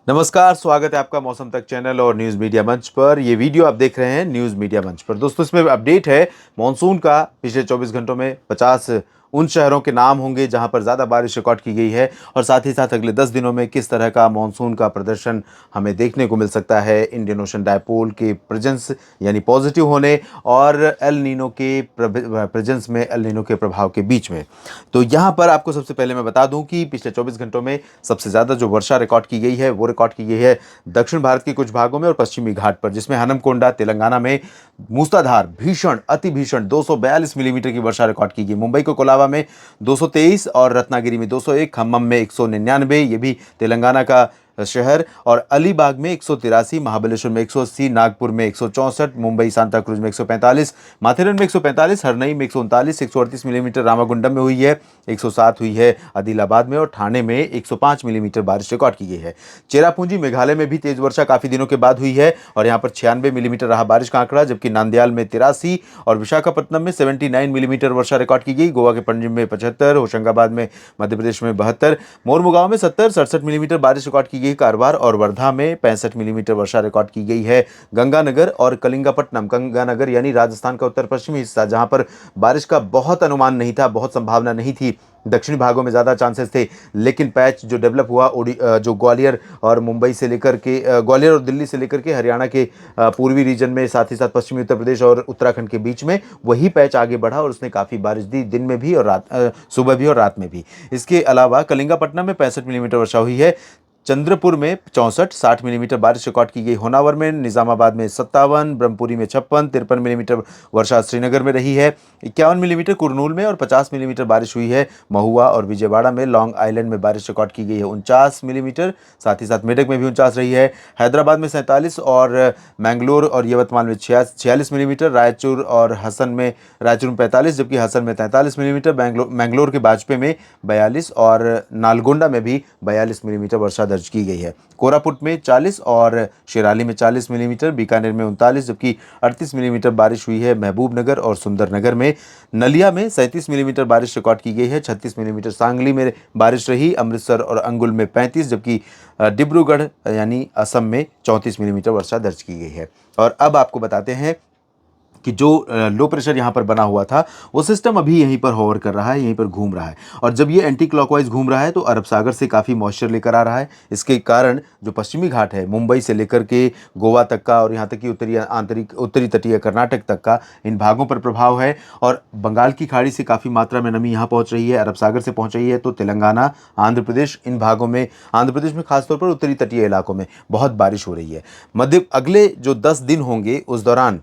नमस्कार, स्वागत है आपका मौसम तक चैनल और न्यूज़ मीडिया मंच पर। ये वीडियो आप देख रहे हैं न्यूज़ मीडिया मंच पर। दोस्तों, इसमें अपडेट है मॉनसून का। पिछले 24 घंटों में 50 उन शहरों के नाम होंगे जहां पर ज़्यादा बारिश रिकॉर्ड की गई है, और साथ ही साथ अगले 10 दिनों में किस तरह का मॉनसून का प्रदर्शन हमें देखने को मिल सकता है इंडियन ओशन डायपोल के प्रेजेंस यानी पॉजिटिव होने और एल नीनो के प्रेजेंस में एल नीनो के प्रभाव के बीच में। तो यहाँ पर आपको सबसे पहले मैं बता दूं कि पिछले 24 घंटों में सबसे ज़्यादा जो वर्षा रिकॉर्ड की गई है वो रिकॉर्ड की गई है दक्षिण भारत के कुछ भागों में और पश्चिमी घाट पर, जिसमें हनमकोंडा तेलंगाना में मूसलाधार भीषण अति भीषण 242 मिलीमीटर की वर्षा रिकॉर्ड की गई। मुंबई को कोलाबा में 223 और रत्नागिरी में 201, खम्मम में 199, ये भी तेलंगाना का शहर, और अलीबाग में 183, महाबलेश्वर में 180, नागपुर में 164, मुंबई सांता क्रूज में 145, माथेरन में 145, हरनई में 139, 138 मिलीमीटर रामागुंडम में हुई है, 107 हुई है आदिलाबाद में, और ठाणे में 105 मिलीमीटर बारिश रिकॉर्ड की गई है। चेरापूंजी मेघालय में भी तेज वर्षा काफी दिनों के बाद हुई है और यहाँ पर 96 मिलीमीटर रहा बारिश का आंकड़ा, जबकि नांदयाल में 83 और विशाखापट्टनम में 79 मिलीमीटर वर्षा रिकॉर्ड की गई। गोवा के पणजी में 75, होशंगाबाद में मध्य प्रदेश में 72, मोरमुगांव में 70 67 मिलीमीटर बारिश रिकॉर्ड की गई। कारवार और वर्धा में 65 मिलीमीटर वर्षा रिकॉर्ड की गई है। गंगानगर और कलिंगापट्टनम, गंगानगर यानी राजस्थान का उत्तर पश्चिमी हिस्सा, जहां पर बारिश का बहुत अनुमान नहीं था, बहुत संभावना नहीं थी, दक्षिणी भागों में ज़्यादा चांसेस थे, लेकिन पैच जो डेवलप हुआ जो ग्वालियर और मुंबई से लेकर के ग्वालियर और दिल्ली से लेकर के हरियाणा के पूर्वी रीजन में, साथ ही साथ पश्चिमी उत्तर प्रदेश और उत्तराखंड के बीच में, वही पैच आगे बढ़ा और उसने काफ़ी बारिश दी, दिन में भी और सुबह भी और रात में भी। इसके अलावा कलिंगापट्टनम में 65 मिलीमीटर वर्षा हुई है। चंद्रपुर में 64 60 मिलीमीटर बारिश रिकॉर्ड की गई। होनावर में, निजामाबाद में 57, ब्रह्मपुरी में 56, 53 मिलीमीटर वर्षा श्रीनगर में रही है। 51 मिलीमीटर कुरनूल में और 50 मिलीमीटर बारिश हुई है महुआ और विजयवाड़ा में। लॉन्ग आइलैंड में बारिश रिकॉर्ड की गई है 49 मिलीमीटर, साथ ही साथ मेडक में भी 49 रही है। हैदराबाद में 47 और मैंगलोर और यवतमाल में 46 मिलीमीटर। रायचूर में 45, जबकि हसन में 43 मिलीमीटर। मैंगलोर के बाजपे में 42 और नालगोंडा में भी 42 मिलीमीटर वर्षा दर्ज की गई है। कोरापुट में 40 और शिराली में 40 मिलीमीटर, बीकानेर में 39, जबकि 38 मिलीमीटर बारिश हुई है महबूबनगर और सुंदरनगर में। नलिया में 37 मिलीमीटर बारिश रिकॉर्ड की गई है। 36 मिलीमीटर सांगली में बारिश रही। अमृतसर और अंगुल में 35, जबकि डिब्रूगढ़ यानी असम में 34 मिलीमीटर वर्षा दर्ज की गई है। और अब आपको बताते हैं कि जो लो प्रेशर यहाँ पर बना हुआ था वो सिस्टम अभी यहीं पर होवर कर रहा है, यहीं पर घूम रहा है, और जब ये एंटी क्लॉकवाइज घूम रहा है तो अरब सागर से काफ़ी मॉइस्चर लेकर आ रहा है। इसके कारण जो पश्चिमी घाट है, मुंबई से लेकर के गोवा तक का और यहाँ तक कि उत्तरी तटीय कर्नाटक तक का, इन भागों पर प्रभाव है। और बंगाल की खाड़ी से काफ़ी मात्रा में नमी यहाँ पहुँच रही है, अरब सागर से पहुँच रही है, तो तेलंगाना, आंध्र प्रदेश, इन भागों में, आंध्र प्रदेश में खासतौर पर उत्तरी तटीय इलाकों में बहुत बारिश हो रही है। अगले जो 10 दिन होंगे उस दौरान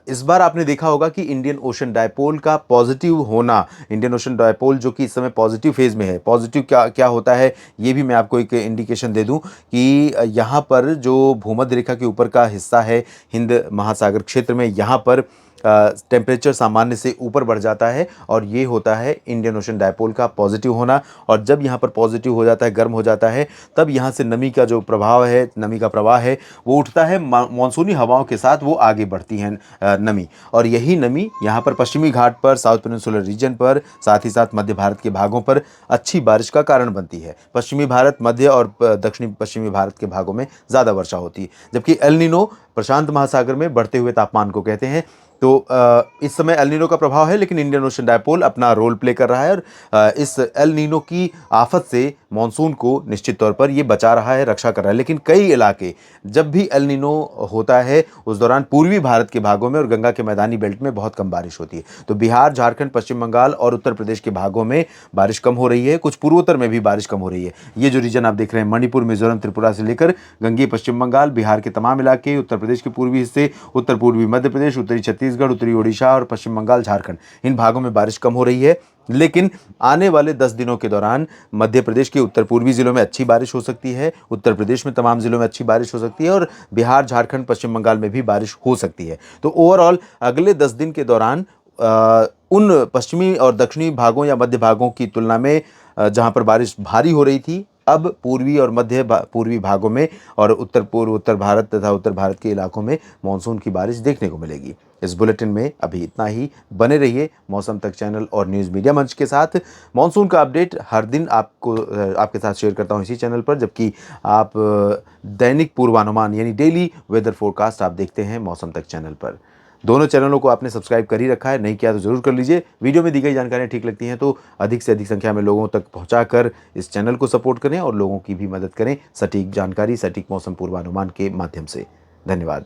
इस बार आपने देखा होगा कि इंडियन ओशन डायपोल का पॉजिटिव होना, इंडियन ओशन डायपोल जो कि इस समय पॉजिटिव फेज में है। पॉजिटिव क्या क्या होता है ये भी मैं आपको एक इंडिकेशन दे दूं कि यहाँ पर जो भूमध्य रेखा के ऊपर का हिस्सा है हिंद महासागर क्षेत्र में, यहाँ पर टेम्परेचर सामान्य से ऊपर बढ़ जाता है, और ये होता है इंडियन ओशन डायपोल का पॉजिटिव होना। और जब यहाँ पर पॉजिटिव हो जाता है, गर्म हो जाता है, तब यहाँ से नमी का जो प्रभाव है, नमी का प्रवाह है, वो उठता है। मानसूनी हवाओं के साथ वो आगे बढ़ती है नमी, और यही नमी यहाँ पर पश्चिमी घाट पर, साउथ पेनिनसुलर रीजन पर, साथ ही साथ मध्य भारत के भागों पर अच्छी बारिश का कारण बनती है। पश्चिमी भारत, मध्य और दक्षिणी पश्चिमी भारत के भागों में ज़्यादा वर्षा होती है, जबकि एल नीनो प्रशांत महासागर में बढ़ते हुए तापमान को कहते हैं। तो इस समय एल नीनो का प्रभाव है, लेकिन इंडियन ओशन डायपोल अपना रोल प्ले कर रहा है, और इस एल नीनो की आफत से मॉनसून को निश्चित तौर पर ये बचा रहा है, रक्षा कर रहा है। लेकिन कई इलाके, जब भी एल नीनो होता है उस दौरान पूर्वी भारत के भागों में और गंगा के मैदानी बेल्ट में बहुत कम बारिश होती है। तो बिहार, झारखंड, पश्चिम बंगाल और उत्तर प्रदेश के भागों में बारिश कम हो रही है, कुछ पूर्वोत्तर में भी बारिश कम हो रही है। ये जो रीजन आप देख रहे हैं, मणिपुर, मिजोरम, त्रिपुरा से लेकर गंगीय पश्चिम बंगाल, बिहार के तमाम इलाके, उत्तर प्रदेश के पूर्वी हिस्से, उत्तर पूर्वी मध्य प्रदेश, उत्तरी छत्तीसगढ़, उत्तरी ओडिशा और पश्चिम बंगाल, झारखंड, इन भागों में बारिश कम हो रही है। लेकिन आने वाले 10 दिनों के दौरान मध्य प्रदेश के उत्तर पूर्वी जिलों में अच्छी बारिश हो सकती है, उत्तर प्रदेश में तमाम जिलों में अच्छी बारिश हो सकती है, और बिहार, झारखंड, पश्चिम बंगाल में भी बारिश हो सकती है। तो ओवरऑल अगले 10 दिन के दौरान उन पश्चिमी और दक्षिणी भागों या मध्य भागों की तुलना में जहां पर बारिश भारी हो रही थी, अब पूर्वी और पूर्वी भागों में और उत्तर पूर्व उत्तर भारत तथा उत्तर भारत के इलाकों में मानसून की बारिश देखने को मिलेगी। इस बुलेटिन में अभी इतना ही। बने रहिए मौसम तक चैनल और न्यूज़ मीडिया मंच के साथ। मानसून का अपडेट हर दिन आपके साथ शेयर करता हूं इसी चैनल पर, जबकि आप दैनिक पूर्वानुमान यानी डेली वेदर फोरकास्ट आप देखते हैं मौसम तक चैनल पर। दोनों चैनलों को आपने सब्सक्राइब कर ही रखा है, नहीं किया तो जरूर कर लीजिए। वीडियो में दी गई जानकारियां ठीक लगती हैं तो अधिक से अधिक संख्या में लोगों तक पहुंचाकर इस चैनल को सपोर्ट करें और लोगों की भी मदद करें सटीक जानकारी, सटीक मौसम पूर्वानुमान के माध्यम से। धन्यवाद।